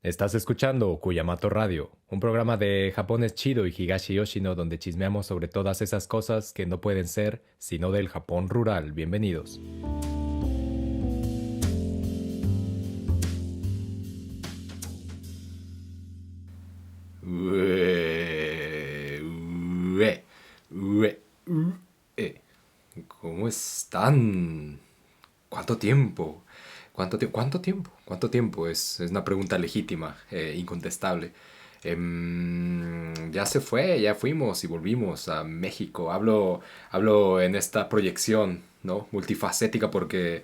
Estás escuchando Kuyamato Radio, un programa de Japones Chido y Higashi Yoshino donde chismeamos sobre todas esas cosas que no pueden ser sino del Japón rural. Bienvenidos. Ue, ue, ue, ue. ¿Cómo están? ¿Cuánto tiempo? ¿Cuánto tiempo? ¿Cuánto tiempo? Es una pregunta legítima, incontestable. Ya se fue, ya fuimos y volvimos a México. Hablo en esta proyección, ¿no? Multifacética porque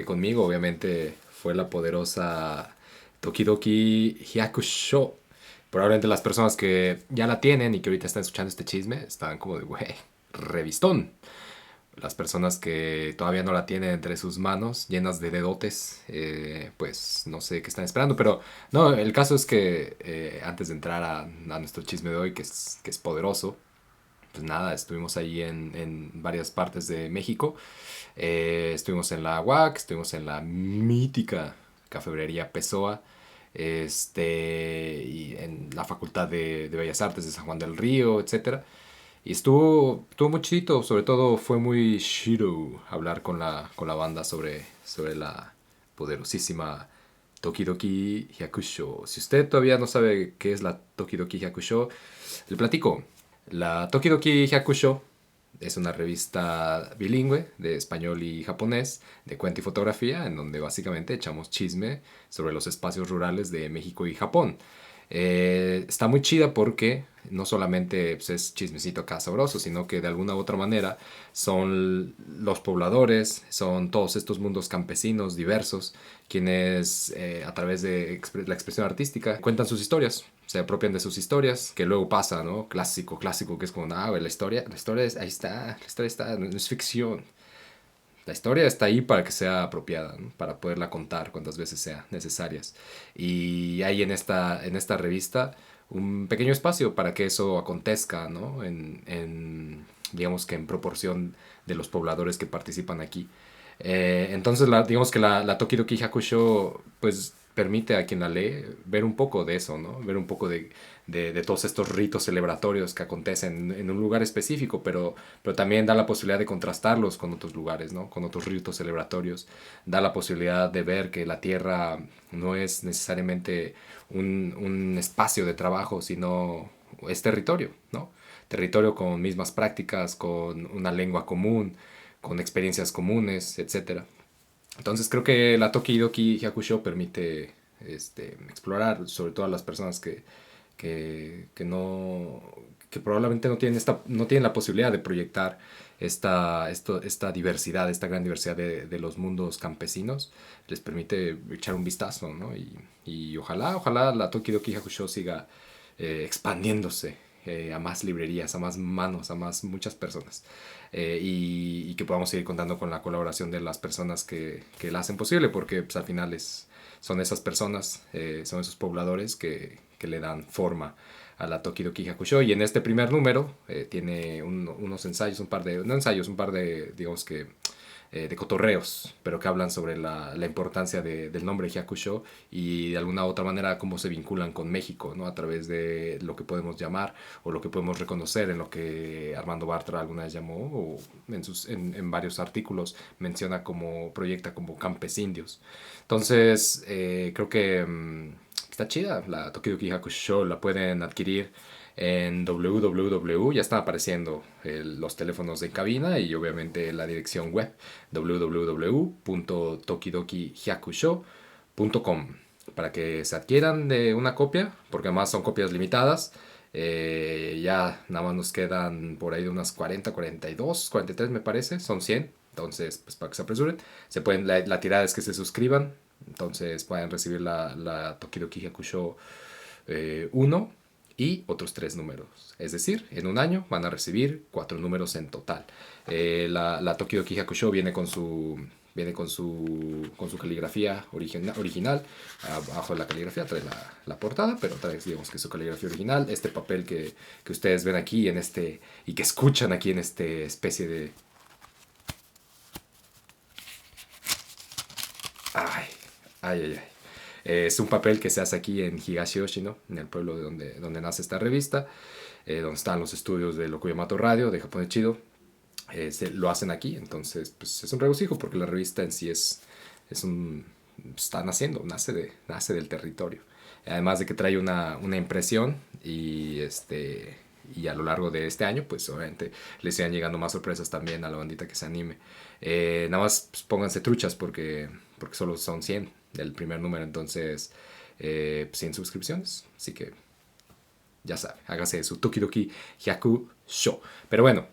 conmigo obviamente fue la poderosa Tokidoki Hyakusho. Probablemente las personas que ya la tienen y que ahorita están escuchando este chisme están como de, güey, revistón. Las personas que todavía no la tienen entre sus manos, llenas de dedotes, pues no sé qué están esperando. Pero no, el caso es que antes de entrar a nuestro chisme de hoy, que es poderoso, pues nada, estuvimos ahí en varias partes de México. Estuvimos en la UAC, estuvimos en la mítica cafebrería Pessoa, y en la Facultad de Bellas Artes de San Juan del Río, etcétera. Y estuvo muy chidito, sobre todo fue muy chido hablar con la banda sobre la poderosísima Tokidoki Hyakusho. Si usted todavía no sabe qué es la Tokidoki Hyakusho, le platico. La Tokidoki Hyakusho es una revista bilingüe de español y japonés, de cuento y fotografía, en donde básicamente echamos chisme sobre los espacios rurales de México y Japón. Está muy chida porque no solamente pues, es chismecito acá sabroso, sino que de alguna u otra manera son los pobladores, son todos estos mundos campesinos diversos, quienes a través de la expresión artística cuentan sus historias, se apropian de sus historias, que luego pasa, ¿no? Clásico, clásico, que es como, ah, la historia ahí está, la historia está, no es ficción. La historia está ahí para que sea apropiada, ¿no? Para poderla contar cuantas veces sea necesarias. Y hay en esta revista un pequeño espacio para que eso acontezca, ¿no? Digamos que en proporción de los pobladores que participan aquí. Entonces, digamos que la Tokidoki Hakusho, pues permite a quien la lee ver un poco de eso, ¿no? Ver un poco de todos estos ritos celebratorios que acontecen en un lugar específico, pero también da la posibilidad de contrastarlos con otros lugares, ¿no? Con otros ritos celebratorios. Da la posibilidad de ver que la tierra no es necesariamente un espacio de trabajo, sino es territorio, ¿no? Territorio con mismas prácticas, con una lengua común, con experiencias comunes, etcétera. Entonces creo que la Tokidoki Hyakusho permite explorar, sobre todo a las personas que no que probablemente no tienen la posibilidad de proyectar esta diversidad, esta gran diversidad de los mundos campesinos, les permite echar un vistazo, ¿no? Y ojalá la Tokidoki Hakusho siga expandiéndose a más librerías, a más manos, a muchas personas. Y que podamos seguir contando con la colaboración de las personas que la hacen posible, porque pues, al final son esas personas, son esos pobladores que le dan forma a la Tokidoki Hakusho. Y en este primer número tiene unos ensayos, no ensayos, un par de, digamos que, de cotorreos, pero que hablan sobre la importancia del nombre Hyakusho y de alguna u otra manera cómo se vinculan con México, ¿no? A través de lo que podemos llamar o lo que podemos reconocer en lo que Armando Bartra alguna vez llamó, o en varios artículos proyecta como campesindios. Entonces, creo que está chida la Tokidoki Hakusho, la pueden adquirir en www, ya están apareciendo los teléfonos de cabina y obviamente la dirección web www.tokidokihakusho.com para que se adquieran de una copia, porque además son copias limitadas. Ya nada más nos quedan por ahí de unas 40, 42, 43 me parece, son 100. Entonces, pues para que se apresuren, la tirada es que se suscriban, entonces pueden recibir la Tokidoki Hakusho 1 y otros 3 números. Es decir, en un año van a recibir 4 números en total. La Tokidoki Hakusho viene con su caligrafía original. Abajo de la caligrafía trae la portada, pero trae, digamos que su caligrafía original. Este papel que ustedes ven aquí y que escuchan aquí en este especie de... Ay, ay, ay, ay. Es un papel que se hace aquí en Higashi-Yoshi, ¿no? En el pueblo de donde nace esta revista, donde están los estudios de Lokuyamato Radio, de Japón de Chido. Lo hacen aquí, entonces pues es un regocijo porque la revista en sí es un... está naciendo, nace del territorio. Además de que trae una impresión y a lo largo de este año, pues obviamente les irán llegando más sorpresas también a la bandita que se anime. Nada más pues, pónganse truchas porque solo son 100 del primer número, entonces 100 suscripciones. Así que ya saben, hágase su Tokidoki Hyaku Show. Pero bueno,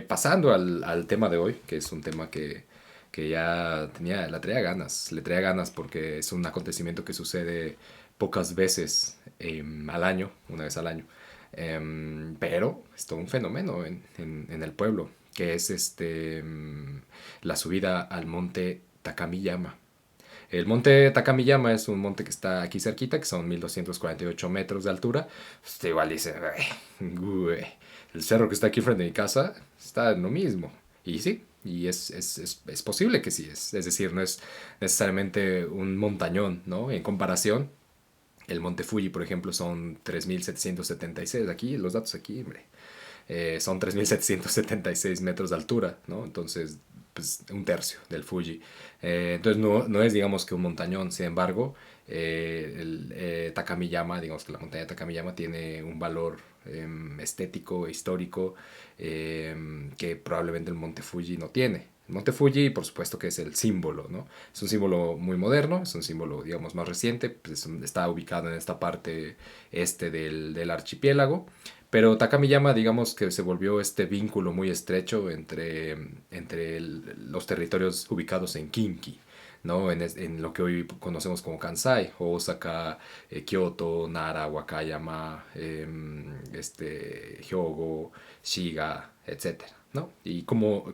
pasando al tema de hoy, que es un tema que ya le traía ganas porque es un acontecimiento que sucede pocas veces al año, una vez al año. Pero es todo un fenómeno en el pueblo, que es la subida al monte Takamiyama. El monte Takamiyama es un monte que está aquí cerquita, que son 1248 metros de altura. Usted igual dice, "Güey, el cerro que está aquí frente a mi casa está en lo mismo". Y sí, y es posible que sí. Es decir, no es necesariamente un montañón, ¿no? En comparación, el monte Fuji, por ejemplo, son 3776. Aquí, los datos aquí, hombre. Son 3776 metros de altura, ¿no? Entonces, pues un tercio del Fuji. Entonces, no es, digamos, que un montañón. Sin embargo, Takamiyama, digamos que la montaña de Takamiyama tiene un valor estético, histórico, que probablemente el monte Fuji no tiene. El monte Fuji, por supuesto que es el símbolo, ¿no? Es un símbolo muy moderno, es un símbolo, digamos, más reciente, pues está ubicado en esta parte del archipiélago. Pero Takamiyama, digamos que se volvió este vínculo muy estrecho entre los territorios ubicados en Kinki, ¿no? En lo que hoy conocemos como Kansai, Osaka, Kyoto, Nara, Wakayama, Hyogo, Shiga, etcétera, ¿no? Y cómo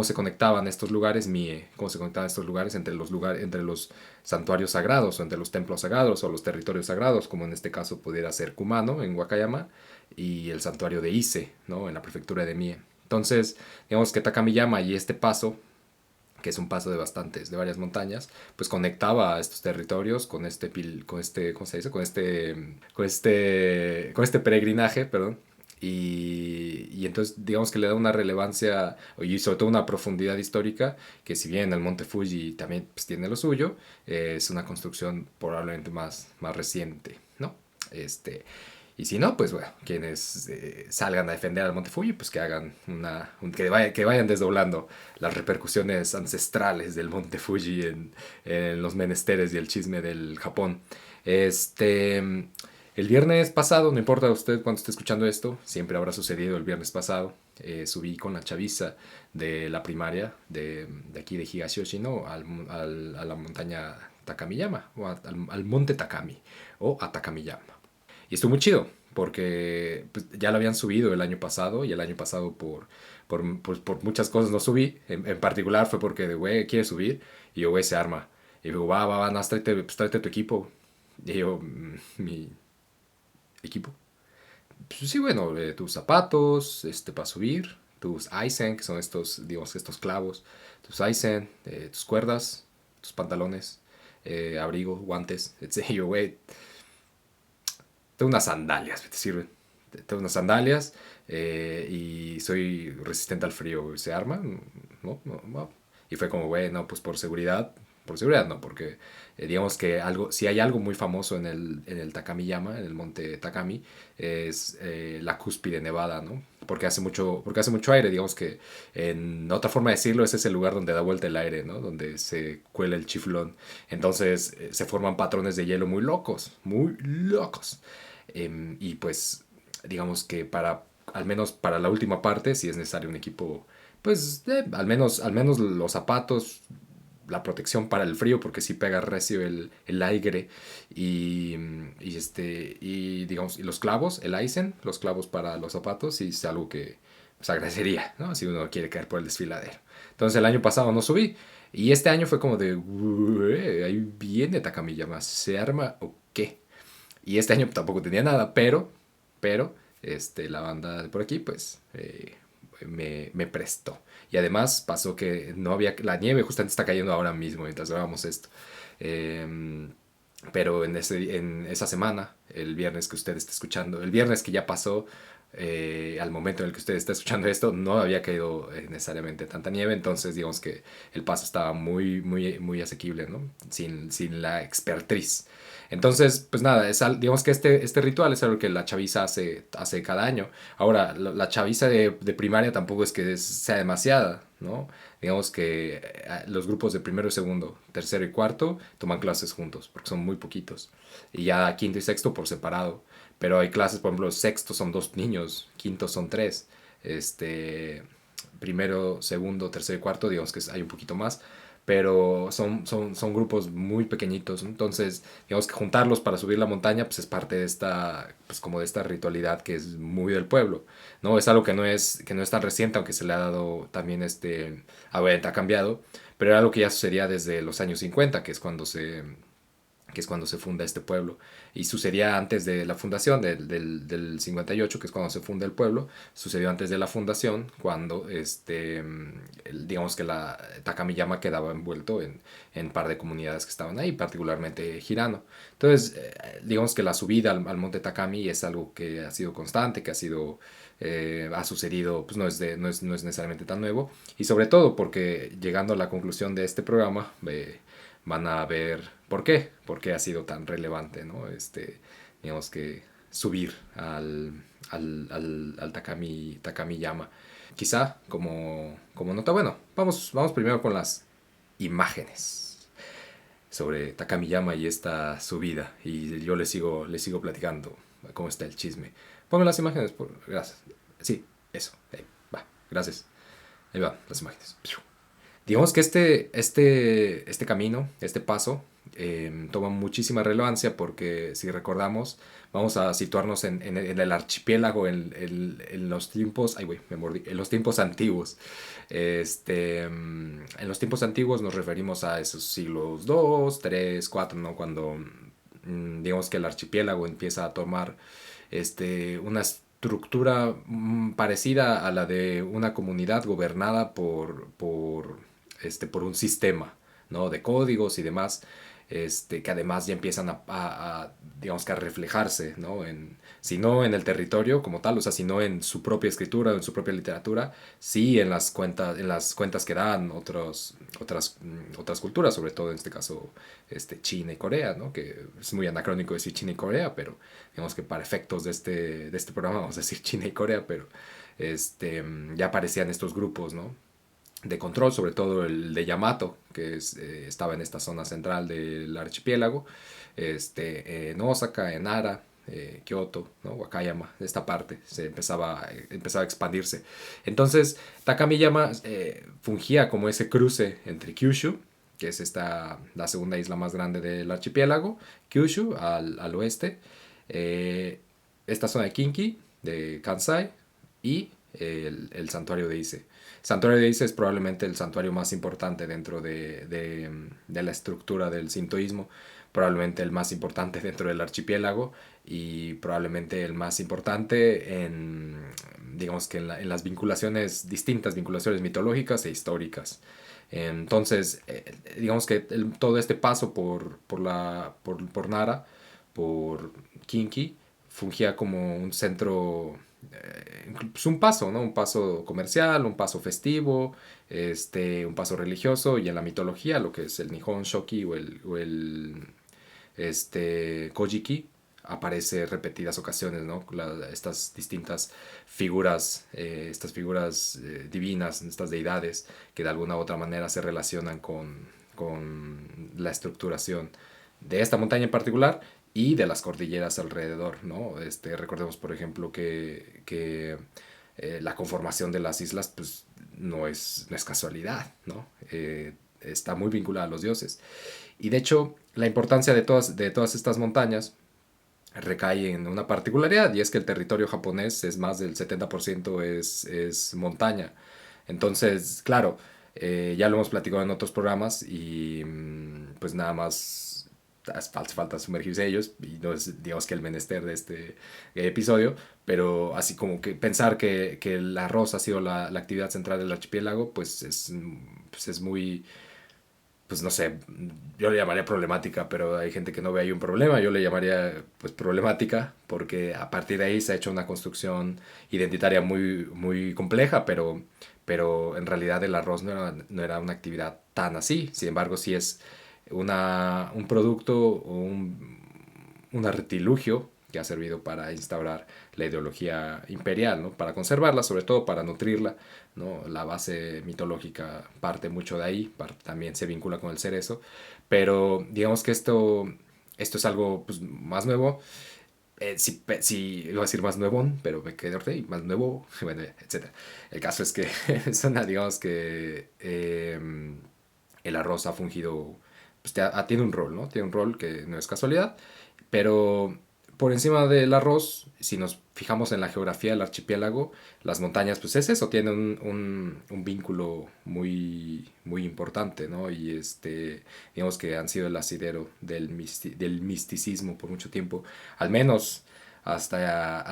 se conectaban estos lugares, cómo se conectaban estos lugares entre los santuarios sagrados o entre los templos sagrados o los territorios sagrados, como en este caso pudiera ser Kumano en Wakayama y el santuario de Ise, ¿no? En la prefectura de Mie. Entonces, digamos que Takamiyama y este paso, que es un paso de varias montañas, pues conectaba a estos territorios ¿cómo se dice? Con este peregrinaje, perdón. Y entonces digamos que le da una relevancia y sobre todo una profundidad histórica que, si bien el monte Fuji también pues, tiene lo suyo, es una construcción probablemente más reciente, ¿no? Y si no, pues bueno, quienes salgan a defender al Monte Fuji, pues que hagan que vayan desdoblando las repercusiones ancestrales del Monte Fuji en los menesteres y el chisme del Japón. El viernes pasado, no importa usted cuando esté escuchando esto, siempre habrá sucedido el viernes pasado, subí con la chaviza de la primaria de aquí de Higashi, ¿no? A la montaña Takamiyama, o al monte Takami, o a Takamiyama. Y estuvo muy chido, porque pues, ya lo habían subido el año pasado, y el año pasado por muchas cosas no subí. En particular fue porque, güey, ¿quieres subir? Y yo, güey, se arma. Y digo, va, no, tráete tu equipo. Y yo, ¿mi equipo? Pues sí, bueno, tus zapatos, para subir, tus Aizen, que son estos, digamos, estos clavos, tus Aizen, tus cuerdas, tus pantalones, abrigo, guantes, etc. Y yo, güey, tengo unas sandalias, te sirven. Tengo unas sandalias y soy resistente al frío. ¿Se arma? No, no, no. Y fue como, güey, no, pues por seguridad no, porque digamos que si hay algo muy famoso en el Takamiyama, en el monte Takami, es la cúspide nevada, ¿no? Porque hace mucho aire, digamos que en otra forma de decirlo, ese es el lugar donde da vuelta el aire, ¿no? Donde se cuela el chiflón. Entonces se forman patrones de hielo muy locos, muy locos. Y pues digamos que al menos para la última parte, si es necesario un equipo, pues al menos los zapatos, la protección para el frío, porque sí pega recio el aire, y digamos, y los clavos, el Aizen, los clavos para los zapatos, y es algo que se agradecería, ¿no? Si uno quiere caer por el desfiladero. Entonces el año pasado no subí, y este año fue como de, ahí viene Takamiyama, ¿se arma o qué? Y este año tampoco tenía nada, pero la banda de por aquí, pues, me prestó. Y además pasó que no había, la nieve justamente está cayendo ahora mismo mientras grabamos esto. Eh, pero en esa semana, el viernes que usted está escuchando, el viernes que ya pasó, al momento en el que usted está escuchando esto, no había caído necesariamente tanta nieve, entonces digamos que el paso estaba muy asequible, ¿no? Sin la expertriz. Entonces, pues nada, digamos que este ritual es algo que la chaviza hace cada año. Ahora, la chaviza de primaria tampoco es que sea demasiada, ¿no? Digamos que los grupos de primero y segundo, tercero y cuarto toman clases juntos, porque son muy poquitos. Y ya quinto y sexto por separado. Pero hay clases, por ejemplo, sexto son 2 niños, quinto son 3. Este, primero, segundo, tercero y cuarto, digamos que hay un poquito más. Pero son grupos muy pequeñitos. Entonces, digamos que juntarlos para subir la montaña, pues es parte de esta, pues como de esta ritualidad que es muy del pueblo. ¿No? Es algo que no es tan reciente, aunque se le ha dado también a ver, ha cambiado, pero era algo que ya sucedía desde los años 50, que es cuando se funda este pueblo. Y sucedía antes de la fundación del 58, que es cuando se funda el pueblo. Sucedió antes de la fundación, cuando digamos que la Takamiyama quedaba envuelto en par de comunidades que estaban ahí, particularmente Hirano. Entonces, digamos que la subida al monte Takami es algo que ha sido constante, que ha sucedido, pues no es necesariamente tan nuevo. Y sobre todo porque llegando a la conclusión de este programa, van a ver por qué ha sido tan relevante, ¿no? Digamos que subir al Takami-Yama. Quizá como nota, bueno, vamos primero con las imágenes sobre Takami-Yama y esta subida. Y yo les sigo platicando cómo está el chisme. Ponme las imágenes, gracias. Sí, eso, ahí, va, gracias. Ahí va, las imágenes. Digamos que este camino, este paso, toma muchísima relevancia porque si recordamos, vamos a situarnos en el archipiélago en los tiempos, ay güey, me mordí, en los tiempos antiguos. En los tiempos antiguos nos referimos a esos siglos 2 3 4 ¿no? Cuando digamos que el archipiélago empieza a tomar una estructura parecida a la de una comunidad gobernada por un sistema, ¿no? De códigos y demás, que además ya empiezan digamos que a reflejarse, ¿no? Si no en el territorio como tal, o sea, si no en su propia escritura, en su propia literatura, sí en las cuentas que dan otras culturas, sobre todo en este caso China y Corea, ¿no? Que es muy anacrónico decir China y Corea, pero digamos que para efectos de este programa vamos a decir China y Corea, pero ya aparecían estos grupos, ¿no? De control, sobre todo el de Yamato, que estaba en esta zona central del archipiélago, en Osaka, en Nara, Kioto, ¿no? Wakayama, esta parte empezaba a expandirse. Entonces, Takamiyama fungía como ese cruce entre Kyushu, que es la segunda isla más grande del archipiélago, Kyushu al oeste, esta zona de Kinki, de Kansai, y el santuario de Ise. Santuario de Ise es probablemente el santuario más importante dentro de la estructura del sintoísmo, probablemente el más importante dentro del archipiélago y probablemente el más importante digamos que en las distintas vinculaciones mitológicas e históricas. Entonces, digamos que todo este paso por Nara, por Kinki, fungía como un centro, pues un paso, ¿no? Un paso comercial, un paso festivo, un paso religioso y en la mitología lo que es el Nihon Shoki o el Kojiki aparece repetidas ocasiones, ¿no? Estas distintas figuras, divinas, estas deidades que de alguna u otra manera se relacionan con la estructuración de esta montaña en particular y de las cordilleras alrededor, ¿no? Recordemos, por ejemplo, que la conformación de las islas, pues, no es casualidad, ¿no? Está muy vinculada a los dioses. Y de hecho, la importancia de todas estas montañas recae en una particularidad, y es que el territorio japonés es más del 70% es montaña. Entonces, claro, ya lo hemos platicado en otros programas y pues nada más hace falta sumergirse ellos y no es, digamos, que el menester de este episodio, pero así como que pensar que el arroz ha sido la actividad central del archipiélago, pues es muy, pues no sé, yo le llamaría problemática, pero hay gente que no ve ahí un problema, yo le llamaría pues problemática, porque a partir de ahí se ha hecho una construcción identitaria muy compleja, pero en realidad el arroz no era una actividad tan así, sin embargo sí es un producto o un artilugio que ha servido para instaurar la ideología imperial, ¿no? Para conservarla, sobre todo para nutrirla, ¿no? La base mitológica parte mucho de ahí, también se vincula con el cerezo, pero digamos que esto es algo pues, más nuevo, si iba a decir más nuevón, pero me quedé ahí, más nuevo, bueno, etcétera. El caso es que digamos que el arroz ha fungido, pues tiene un rol, ¿no? Tiene un rol que no es casualidad, pero por encima del arroz, si nos fijamos en la geografía del archipiélago, las montañas, pues es eso, tienen un vínculo muy importante, ¿no? Y digamos que han sido el asidero del misticismo por mucho tiempo, al menos hasta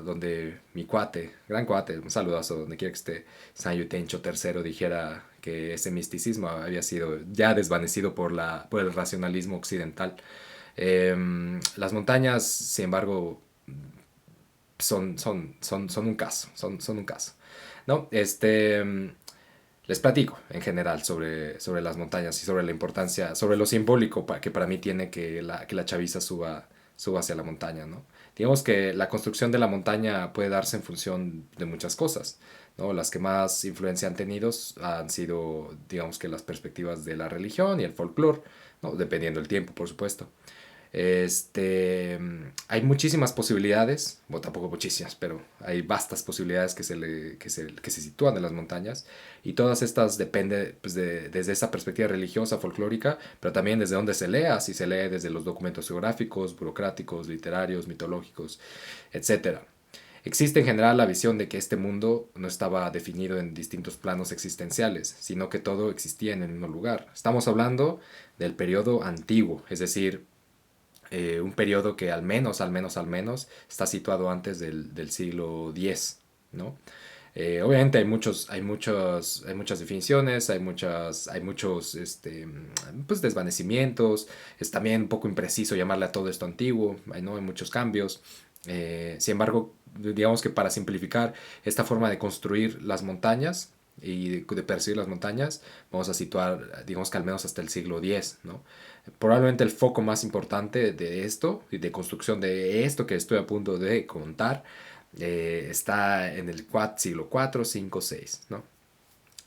donde mi cuate, gran cuate, un saludazo donde quiera que esté, San Yutencho III dijera que ese misticismo había sido ya desvanecido por el racionalismo occidental. Las montañas, sin embargo, son un caso, son un caso. ¿No? Les platico en general sobre las montañas y sobre la importancia, sobre lo simbólico que para mí tiene que la chaviza suba hacia la montaña, ¿no? Digamos que la construcción de la montaña puede darse en función de muchas cosas, ¿no? Las que más influencia han tenido han sido, digamos que las perspectivas de la religión y el folclore, ¿no? Dependiendo del tiempo, por supuesto. Hay muchísimas posibilidades, bueno, tampoco muchísimas, pero hay vastas posibilidades que se sitúan en las montañas y todas estas dependen pues, desde esa perspectiva religiosa, folclórica, pero también desde donde se lea, si se lee desde los documentos geográficos, burocráticos, literarios, mitológicos, etcétera. Existe en general la visión de que este mundo no estaba definido en distintos planos existenciales, sino que todo existía en el mismo lugar. Estamos hablando del periodo antiguo, es decir, un periodo que al menos está situado antes del siglo X, ¿no? Obviamente hay muchas definiciones, hay muchos pues desvanecimientos, es también un poco impreciso llamarle a todo esto antiguo, ¿no? Hay muchos cambios. Sin embargo, digamos que para simplificar esta forma de construir las montañas y de percibir las montañas, vamos a situar, digamos que al menos hasta el siglo X, ¿no? Probablemente el foco más importante de esto y de construcción de esto que estoy a punto de contar está en el siglo IV, V, VI, ¿no?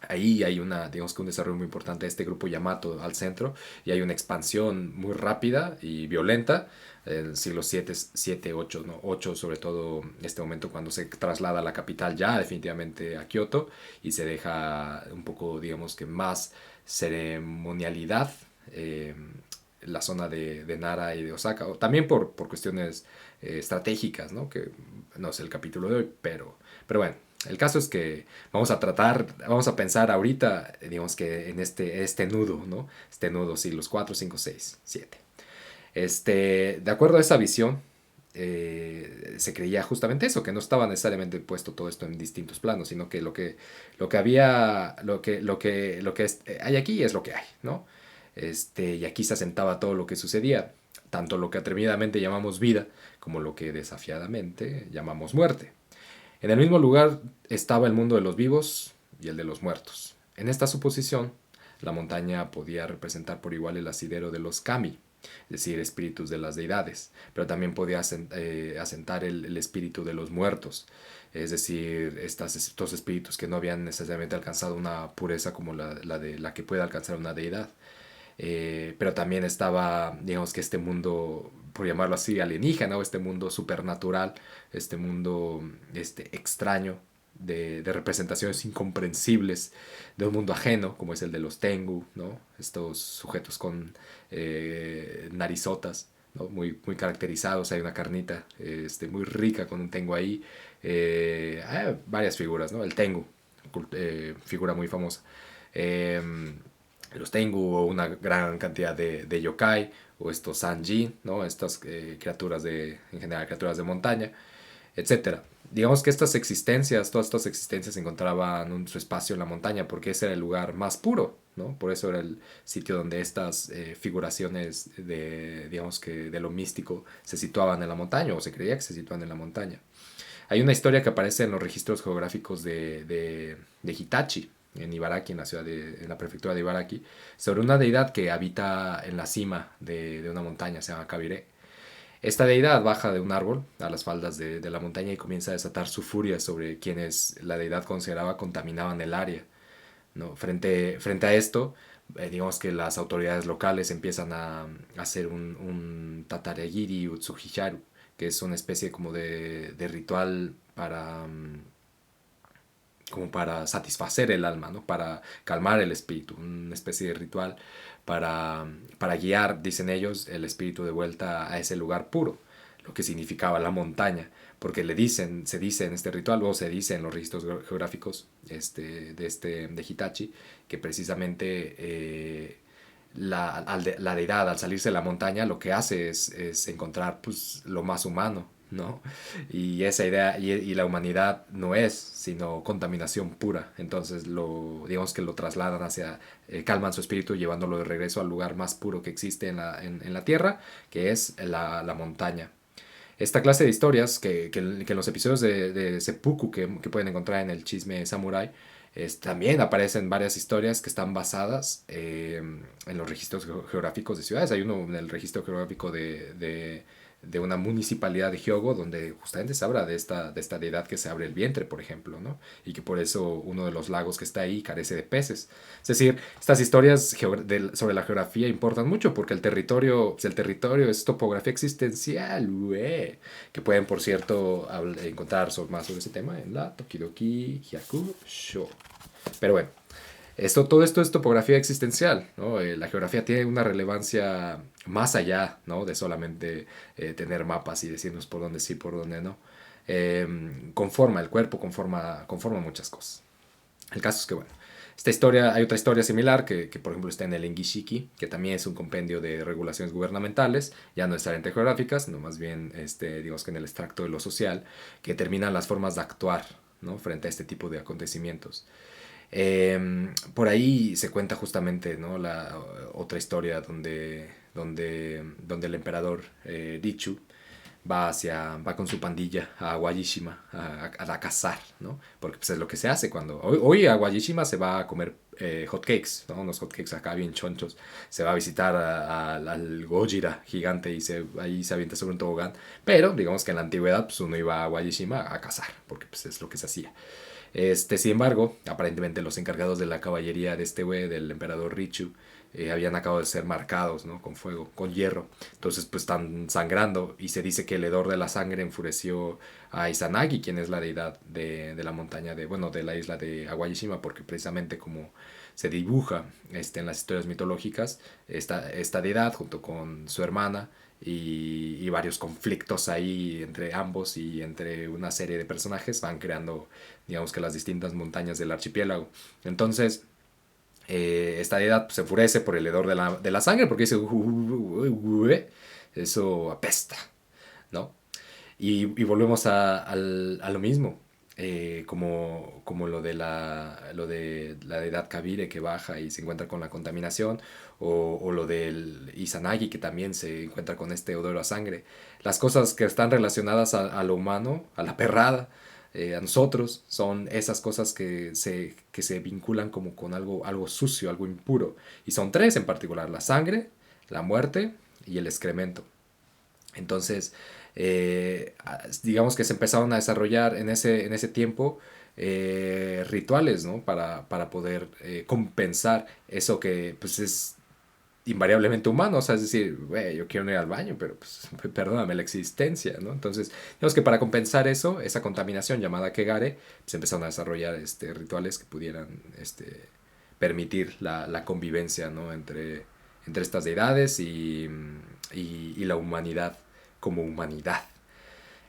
Ahí hay digamos que un desarrollo muy importante de este grupo Yamato al centro y hay una expansión muy rápida y violenta en el siglo siete 8, ¿no? 8 sobre todo este momento cuando se traslada la capital ya definitivamente a Kioto y se deja un poco digamos que más ceremonialidad la zona de Nara y de Osaka, o también por cuestiones estratégicas, ¿no? Que no es el capítulo de hoy, pero bueno, el caso es que vamos a pensar ahorita, digamos que en este nudo, ¿no? Este nudo, siglos 4 5 6 7. De acuerdo a esa visión, se creía justamente eso, que no estaba necesariamente puesto todo esto en distintos planos, sino que lo que había, lo que hay aquí es lo que hay, ¿no? Y aquí se asentaba todo lo que sucedía, tanto lo que atrevidamente llamamos vida, como lo que desafiadamente llamamos muerte. En el mismo lugar estaba el mundo de los vivos y el de los muertos. En esta suposición, la montaña podía representar por igual el asidero de los kami, es decir, espíritus de las deidades, pero también podía asentar el espíritu de los muertos, es decir, estos espíritus que no habían necesariamente alcanzado una pureza como la que puede alcanzar una deidad. Pero también estaba, digamos que este mundo, por llamarlo así, alienígena, o este mundo supernatural, este mundo extraño de representaciones incomprensibles de un mundo ajeno, como es el de los Tengu, ¿no? Estos sujetos con narizotas, ¿no? Muy caracterizados, hay una carnita muy rica con un Tengu ahí, hay varias figuras, ¿no? El Tengu, figura muy famosa. Eh, los Tengu o una gran cantidad de yokai o estos Sanjin, ¿no? Estas criaturas en general criaturas de montaña, etcétera. digamos que todas estas existencias encontraban su espacio en la montaña porque ese era el lugar más puro, ¿no? Por eso era el sitio donde estas figuraciones digamos que de lo místico se situaban en la montaña o se creía que se situaban en la montaña. Hay una historia que aparece en los registros geográficos de Hitachi, en Ibaraki, en la prefectura de Ibaraki, sobre una deidad que habita en la cima de una montaña, se llama Kabire. Esta deidad baja de un árbol a las faldas de la montaña y comienza a desatar su furia sobre quienes la deidad consideraba contaminaban el área, ¿no? Frente a esto, digamos que las autoridades locales empiezan a hacer un Tataregiri Utsuhisharu, que es una especie como de ritual como para satisfacer el alma, ¿no? Para calmar el espíritu, una especie de ritual para guiar, dicen ellos, el espíritu de vuelta a ese lugar puro, lo que significaba la montaña, porque se dice en este ritual, o se dice en los registros geográficos de Hitachi, que precisamente la deidad al salirse de la montaña lo que hace es encontrar pues, lo más humano, ¿no? Y esa idea, y la humanidad no es sino contaminación pura. Entonces, digamos que lo trasladan calman su espíritu llevándolo de regreso al lugar más puro que existe en la tierra, que es la montaña. Esta clase de historias que en los episodios de Seppuku que pueden encontrar en el chisme samurai, también aparecen varias historias que están basadas en los registros geográficos de ciudades. Hay uno en el registro geográfico de una municipalidad de Hyogo donde justamente se habla de esta deidad que se abre el vientre, por ejemplo, ¿no? Y que por eso uno de los lagos que está ahí carece de peces. Es decir, estas historias sobre la geografía importan mucho porque pues el territorio es topografía existencial, que pueden, por cierto, encontrar más sobre ese tema en la Tokidoki Hyaku Show. Pero bueno, todo esto es topografía existencial, ¿no? La geografía tiene una relevancia más allá, ¿no? De solamente tener mapas y decirnos por dónde sí, por dónde no. Conforma el cuerpo, conforma muchas cosas. El caso es que, bueno, hay otra historia similar que, por ejemplo, está en el Engishiki, que también es un compendio de regulaciones gubernamentales, ya no necesariamente geográficas, no más bien, digamos que en el extracto de lo social, que determinan las formas de actuar, ¿no? Frente a este tipo de acontecimientos. Por ahí se cuenta justamente, ¿no? La otra historia donde el emperador Richu va con su pandilla a Aguayishima a cazar, ¿no? Porque pues, es lo que se hace cuando... Hoy a Aguayishima se va a comer hotcakes, ¿no? Unos hotcakes acá bien chonchos. Se va a visitar al Gojira gigante y ahí se avienta sobre un tobogán. Pero digamos que en la antigüedad pues, uno iba a Aguayishima a cazar, porque pues, es lo que se hacía. Sin embargo, aparentemente los encargados de la caballería de este güey, del emperador Richu, habían acabado de ser marcados, ¿no? Con fuego, con hierro. Entonces, pues están sangrando y se dice que el hedor de la sangre enfureció a Izanagi, quien es la deidad de la montaña de la isla de Aguayishima, porque precisamente como se dibuja en las historias mitológicas, esta deidad junto con su hermana y varios conflictos ahí entre ambos y entre una serie de personajes van creando, digamos que las distintas montañas del archipiélago. Entonces, esta deidad pues, se enfurece por el hedor de la sangre porque dice, eso apesta, ¿no? Y volvemos a lo mismo, como lo de la deidad Kabire que baja y se encuentra con la contaminación, o lo del Izanagi que también se encuentra con este odor a sangre. Las cosas que están relacionadas a lo humano, a la perrada, a nosotros, son esas cosas que se vinculan como con algo sucio, algo impuro. Y son tres en particular, la sangre, la muerte y el excremento. Entonces, digamos que se empezaron a desarrollar en ese tiempo rituales, ¿no? Para poder compensar eso que pues es invariablemente humano, o sea, es decir, güey, yo quiero ir al baño, pero pues perdóname la existencia, ¿no? Entonces, digamos que para compensar eso, esa contaminación llamada Kegare, se empezaron a desarrollar rituales que pudieran permitir la convivencia, ¿no? Entre estas deidades y la humanidad como humanidad.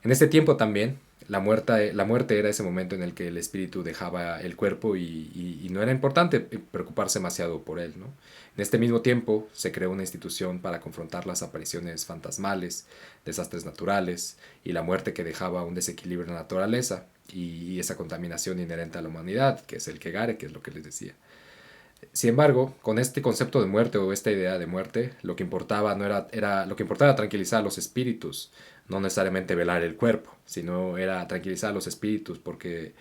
En este tiempo también, la muerte era ese momento en el que el espíritu dejaba el cuerpo y no era importante preocuparse demasiado por él, ¿no? En este mismo tiempo se creó una institución para confrontar las apariciones fantasmales, desastres naturales y la muerte que dejaba un desequilibrio en la naturaleza y esa contaminación inherente a la humanidad, que es el Kegare, que es lo que les decía. Sin embargo, con este concepto de muerte o esta idea de muerte, lo que importaba no lo que importaba era tranquilizar a los espíritus, no necesariamente velar el cuerpo, sino era tranquilizar a los espíritus porque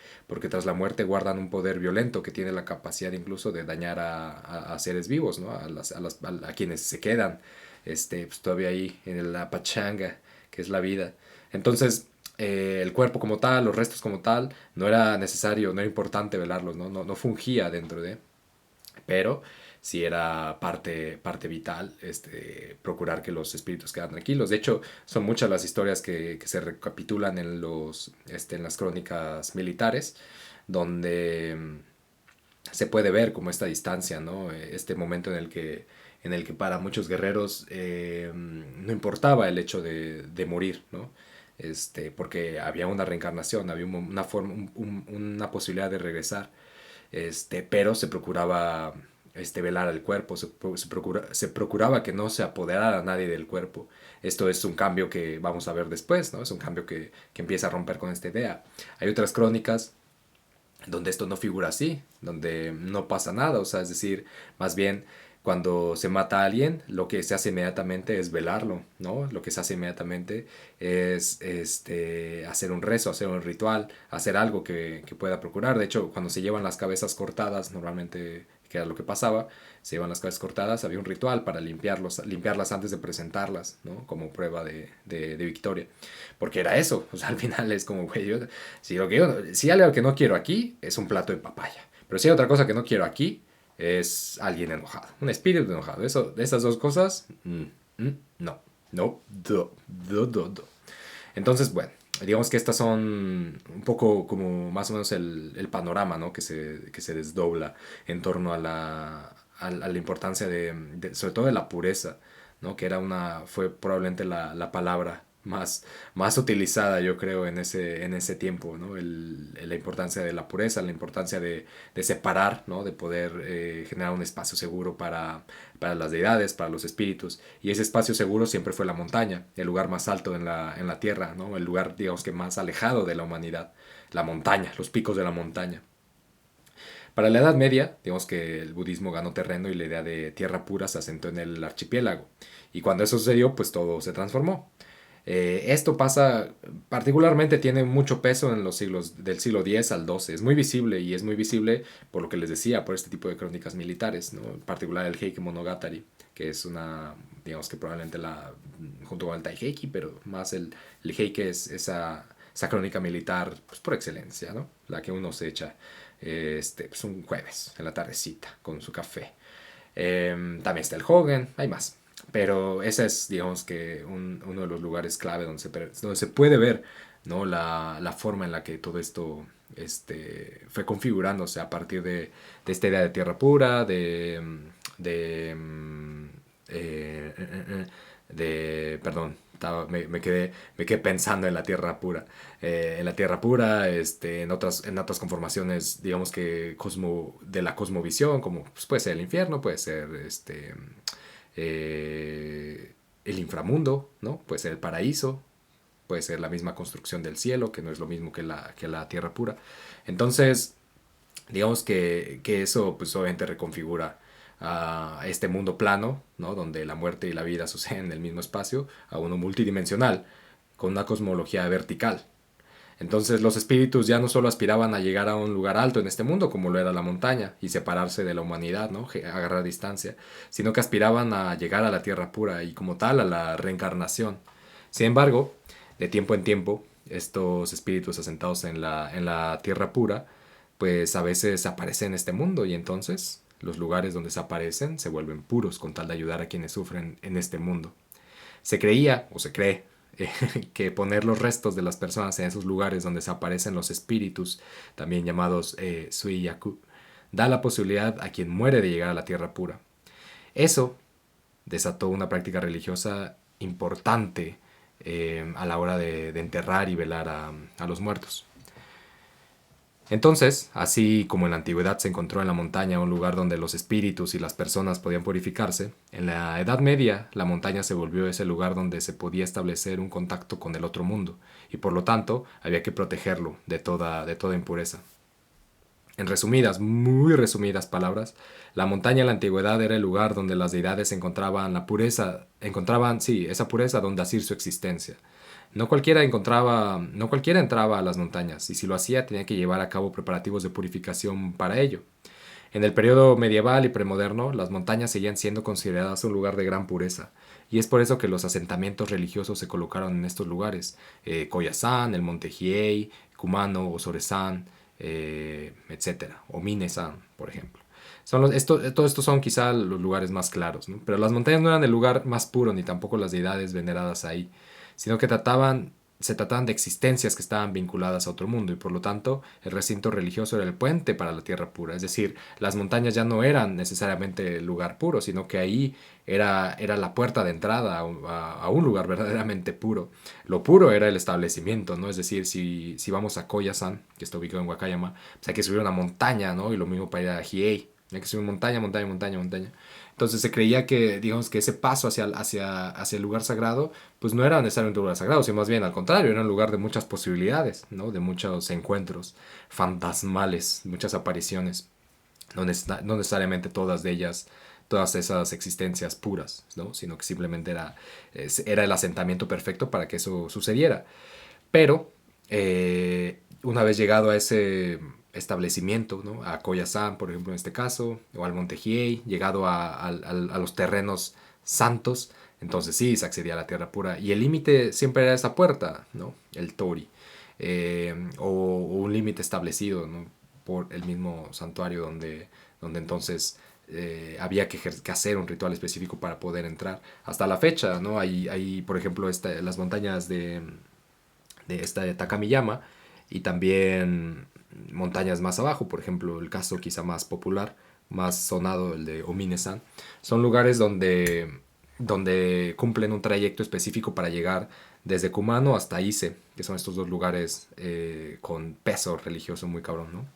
tras la muerte guardan un poder violento que tiene la capacidad incluso de dañar a seres vivos, ¿no? A quienes se quedan pues, todavía ahí en la pachanga, que es la vida. Entonces, el cuerpo como tal, los restos como tal, no era necesario, no era importante velarlos, no fungía dentro de, pero sí era parte vital procurar que los espíritus quedan tranquilos. De hecho, son muchas las historias que se recapitulan en las crónicas militares, donde se puede ver como esta distancia, ¿no? Este momento en el que para muchos guerreros no importaba el hecho de morir, ¿no? Porque había una reencarnación, había una forma, una posibilidad de regresar, pero se procuraba velar al cuerpo, se procuraba que no se apoderara a nadie del cuerpo. Esto es un cambio que vamos a ver después, ¿no? Es un cambio que empieza a romper con esta idea. Hay otras crónicas donde esto no figura así, donde no pasa nada, o sea, es decir, más bien cuando se mata a alguien, lo que se hace inmediatamente es velarlo, ¿no? Lo que se hace inmediatamente es hacer un rezo, hacer un ritual, hacer algo que pueda procurar. De hecho, cuando se llevan las cabezas cortadas, normalmente, que era lo que pasaba, se llevan las cabezas cortadas, había un ritual para limpiarlas antes de presentarlas, ¿no? Como prueba de victoria. Porque era eso, o sea, al final es como, güey, si hay algo que no quiero aquí, es un plato de papaya. Pero si hay otra cosa que no quiero aquí, es alguien enojado, un espíritu enojado. Esas dos cosas, no, no, do. Entonces, bueno, digamos que estas son un poco como más o menos el panorama, ¿no? Que se desdobla en torno a la importancia sobre todo de la pureza, ¿no? Que fue probablemente la palabra más utilizada, yo creo, en ese tiempo, ¿no? La importancia de la pureza, la importancia de separar, ¿no? De poder generar un espacio seguro para las deidades, para los espíritus. Y ese espacio seguro siempre fue la montaña, el lugar más alto en la tierra, ¿no? El lugar, digamos que más alejado de la humanidad, la montaña, los picos de la montaña. Para la Edad Media, digamos que el budismo ganó terreno y la idea de tierra pura se asentó en el archipiélago. Y cuando eso sucedió, pues todo se transformó. Esto pasa, particularmente tiene mucho peso en los siglos del siglo X al XII. Es muy visible y es muy visible por lo que les decía, por este tipo de crónicas militares, ¿no? En particular el Heike Monogatari, que es digamos que probablemente junto con el Taiheki, pero más el Heike es esa crónica militar pues, por excelencia, ¿no? La que uno se echa pues un jueves en la tardecita con su café. También está el Hogan, hay más. Pero ese es, digamos que, uno de los lugares clave donde se puede ver, ¿no? la forma en la que todo esto fue configurándose a partir de esta idea de tierra pura, de, mm, eh, eh, eh, perdón, me quedé pensando en la tierra pura. En la tierra pura, en otras conformaciones, digamos que de la cosmovisión, como pues, puede ser el infierno, puede ser el inframundo, ¿no? Puede ser el paraíso, puede ser la misma construcción del cielo, que no es lo mismo que la tierra pura. Entonces, digamos que eso pues obviamente reconfigura a este mundo plano, ¿no? Donde la muerte y la vida suceden en el mismo espacio, a uno multidimensional, con una cosmología vertical. Entonces los espíritus ya no solo aspiraban a llegar a un lugar alto en este mundo, como lo era la montaña, y separarse de la humanidad, ¿no? Agarrar distancia, sino que aspiraban a llegar a la tierra pura y como tal a la reencarnación. Sin embargo, de tiempo en tiempo, estos espíritus asentados en la tierra pura, pues a veces aparecen en este mundo y entonces los lugares donde se aparecen se vuelven puros con tal de ayudar a quienes sufren en este mundo. Se creía, o se cree, que poner los restos de las personas en esos lugares donde se aparecen los espíritus, también llamados Suiyaku, da la posibilidad a quien muere de llegar a la tierra pura. Eso desató una práctica religiosa importante a la hora de enterrar y velar a los muertos. Entonces, así como en la antigüedad se encontró en la montaña un lugar donde los espíritus y las personas podían purificarse, en la Edad Media la montaña se volvió ese lugar donde se podía establecer un contacto con el otro mundo, y por lo tanto había que protegerlo de toda impureza. En resumidas, muy resumidas palabras, la montaña en la antigüedad era el lugar donde las deidades encontraban la pureza, encontraban, sí, esa pureza donde asir su existencia. No cualquiera entraba a las montañas, y si lo hacía tenía que llevar a cabo preparativos de purificación para ello. En el periodo medieval y premoderno, las montañas seguían siendo consideradas un lugar de gran pureza, y es por eso que los asentamientos religiosos se colocaron en estos lugares: Koyasan, el Monte Hiei, Kumano, Osore-san, etcétera, o Mine-san, por ejemplo. Todos estos son quizá los lugares más claros, ¿no? Pero las montañas no eran el lugar más puro, ni tampoco las deidades veneradas ahí, sino que se trataban de existencias que estaban vinculadas a otro mundo, y por lo tanto el recinto religioso era el puente para la tierra pura. Es decir, las montañas ya no eran necesariamente el lugar puro, sino que ahí era la puerta de entrada a un lugar verdaderamente puro. Lo puro era el establecimiento, ¿no? Es decir, si vamos a Koyasan, que está ubicado en Wakayama, pues hay que subir una montaña, ¿no? Y lo mismo para ir a Hiei. Hay que subir montaña, montaña, montaña, montaña. Entonces se creía que, digamos, que ese paso hacia el lugar sagrado, pues no era necesariamente un lugar sagrado, sino más bien al contrario, era un lugar de muchas posibilidades, ¿no? De muchos encuentros fantasmales, muchas apariciones, no necesariamente todas de ellas, todas esas existencias puras, ¿no? Sino que simplemente era el asentamiento perfecto para que eso sucediera. Pero una vez llegado a ese establecimiento, ¿no? A Koyasan, por ejemplo, en este caso, o al Monte Hiei, llegado a los terrenos santos, entonces sí, se accedía a la tierra pura. Y el límite siempre era esa puerta, ¿no? El Tori. O un límite establecido, ¿no? Por el mismo santuario donde entonces había que hacer un ritual específico para poder entrar. Hasta la fecha, ¿no? Hay por ejemplo, las montañas de esta de Takamiyama, y también montañas más abajo, por ejemplo, el caso quizá más popular, más sonado, el de Omine-san. Son lugares donde cumplen un trayecto específico para llegar desde Kumano hasta Ise, que son estos dos lugares con peso religioso muy cabrón, ¿no?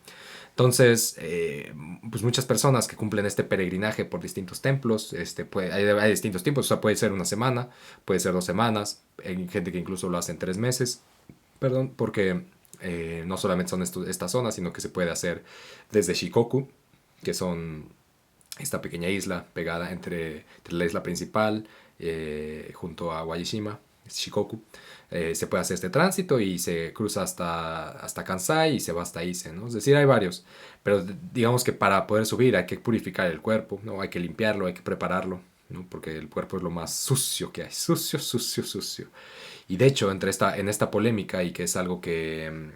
Entonces, pues muchas personas que cumplen este peregrinaje por distintos templos, hay distintos tiempos, o sea, puede ser una semana, puede ser 2 semanas, hay gente que incluso lo hace en 3 meses, perdón, porque no solamente son estas zonas, sino que se puede hacer desde Shikoku, que son esta pequeña isla pegada entre la isla principal, junto a Wajishima, Shikoku. Se puede hacer este tránsito y se cruza hasta Kansai y se va hasta Ise, ¿no? Es decir, hay varios, pero digamos que para poder subir hay que purificar el cuerpo, ¿no? Hay que limpiarlo, hay que prepararlo, ¿no? Porque el cuerpo es lo más sucio que hay, sucio, sucio, sucio. Y de hecho, en esta polémica, y que es algo que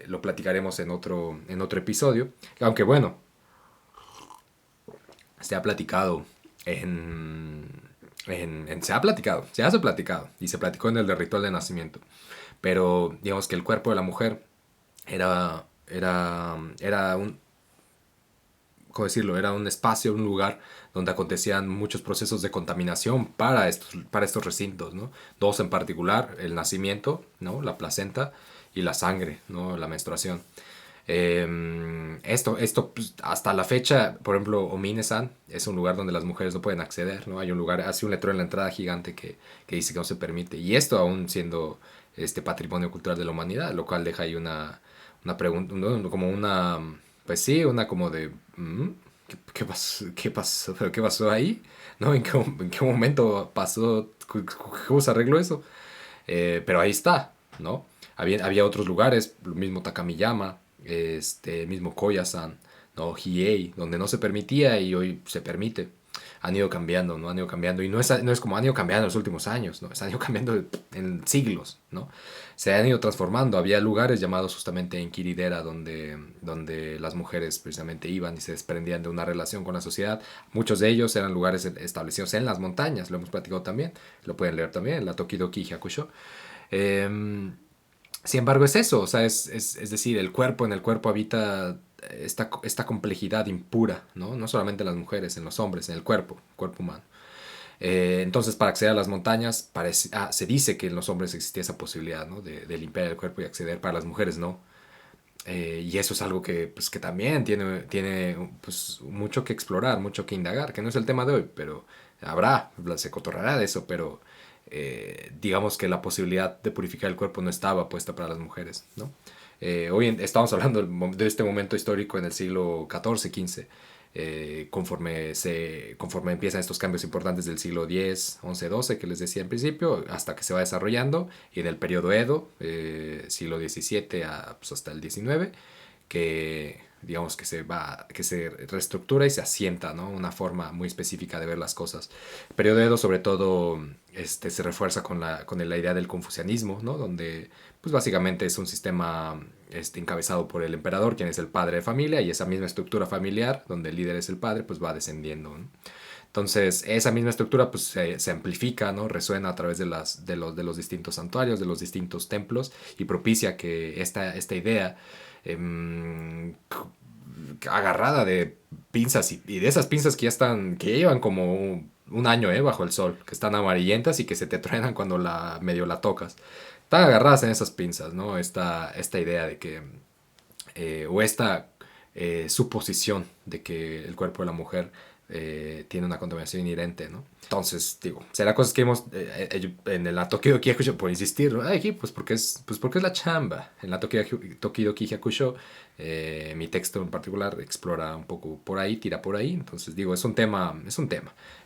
lo platicaremos en otro episodio, aunque bueno, se ha platicado ya se ha platicado, y se platicó en el de ritual de nacimiento, pero digamos que el cuerpo de la mujer era un, ¿cómo decirlo? Era un espacio, un lugar donde acontecían muchos procesos de contaminación para estos recintos, ¿no? Dos en particular: el nacimiento, ¿no? La placenta, y la sangre, ¿no? La menstruación. Esto pues, hasta la fecha, por ejemplo, Omine-san es un lugar donde las mujeres no pueden acceder, ¿no? Hay un lugar, hace un letrero en la entrada gigante que dice que no se permite. Y esto aún siendo patrimonio cultural de la humanidad, lo cual deja ahí una pregunta, ¿no? Como una, pues sí, una como de, ¿qué pasó? ¿Qué pasó? ¿Pero qué pasó ahí? ¿No? ¿En qué momento pasó? ¿Cómo se arregló eso? Pero ahí está, ¿no? Había otros lugares, lo mismo Takamiyama, mismo Koyasan, ¿no? Hiei, donde no se permitía y hoy se permite. Han ido cambiando, ¿no? Han ido cambiando. Y no es como han ido cambiando en los últimos años, ¿no? Se han ido cambiando en siglos, ¿no? Se han ido transformando. Había lugares llamados justamente en Kiridera donde las mujeres precisamente iban y se desprendían de una relación con la sociedad. Muchos de ellos eran lugares establecidos en las montañas, lo hemos platicado también. Lo pueden leer también, la Tokidoki Hyakusho. Sin embargo, es eso, o sea, es decir, en el cuerpo habita esta complejidad impura, ¿no? No solamente en las mujeres, en los hombres, en el cuerpo humano. Entonces, para acceder a las montañas, se dice que en los hombres existía esa posibilidad, ¿no? De limpiar el cuerpo y acceder, para las mujeres no. Y eso es algo que, pues, que también tiene pues, mucho que explorar, mucho que indagar, que no es el tema de hoy, pero se cotorrará de eso, pero digamos que la posibilidad de purificar el cuerpo no estaba puesta para las mujeres, ¿no? Estamos hablando de este momento histórico en el siglo XIV, XV, conforme empiezan estos cambios importantes del siglo X, XI, XII, que les decía en principio, hasta que se va desarrollando, y en el periodo Edo, siglo XVII pues hasta el XIX, que digamos que se reestructura y se asienta, ¿no? Una forma muy específica de ver las cosas. El periodo Edo sobre todo se refuerza con la idea del confucianismo, ¿no? Donde pues básicamente es un sistema encabezado por el emperador, quien es el padre de familia, y esa misma estructura familiar, donde el líder es el padre, pues va descendiendo, ¿no? Entonces, esa misma estructura pues, se amplifica, ¿no? Resuena a través de los distintos santuarios, de los distintos templos, y propicia que esta idea agarrada de pinzas y de esas pinzas que llevan como un año bajo el sol, que están amarillentas y que se te truenan cuando medio la tocas. Están agarradas en esas pinzas, ¿no? Esta idea de que, o esta suposición de que el cuerpo de la mujer tiene una contaminación inherente, ¿no? Entonces, digo, será cosas que hemos en la Tokidoki Hyakusho, por insistir, ¿no? Aquí, pues porque es la chamba. En la Tokidoki Hyakusho, mi texto en particular explora un poco por ahí, tira por ahí. Entonces, digo, es un tema